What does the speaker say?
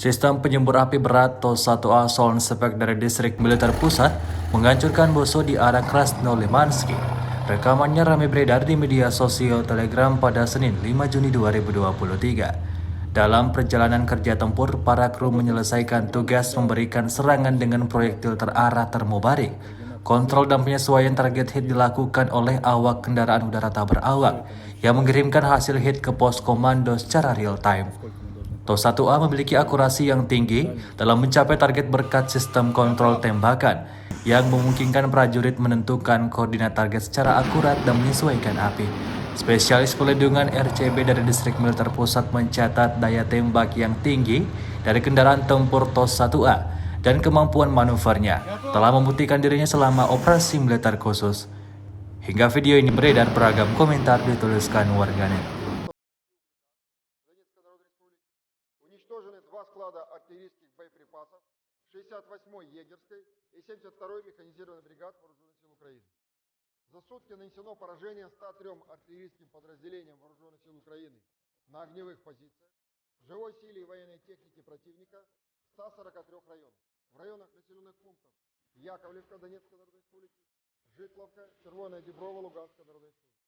Sistem penyembur api berat TOS-1A Solnspek dari Distrik Militer Pusat menghancurkan Boso di arah Krasnolimansky. Rekamannya ramai beredar di media sosial Telegram pada Senin 5 Juni 2023. Dalam perjalanan kerja tempur, para kru menyelesaikan tugas memberikan serangan dengan proyektil terarah termobarik. Kontrol dan penyesuaian target hit dilakukan oleh awak kendaraan udara tak berawak yang mengirimkan hasil hit ke pos komando secara real time. TOS-1A memiliki akurasi yang tinggi dalam mencapai target berkat sistem kontrol tembakan yang memungkinkan prajurit menentukan koordinat target secara akurat dan menyesuaikan api. Spesialis pelindungan RCB dari Distrik Militer Pusat mencatat daya tembak yang tinggi dari kendaraan tempur TOS-1A dan kemampuan manuvernya telah membuktikan dirinya selama operasi militer khusus. Hingga video ini beredar, beragam komentar dituliskan warganet. Уничтожены два склада артиллерийских боеприпасов 68-й егерской и 72-й механизированной бригад Вооруженных сил Украины. За сутки нанесено поражение 103 артиллерийским подразделениям Вооруженных сил Украины на огневых позициях, живой силе и военной технике противника в 143 районах. В районах населенных пунктов Яковлевка Донецкой Народной Республики, Житловка, Червоная Деброва Луганской Народной Республики.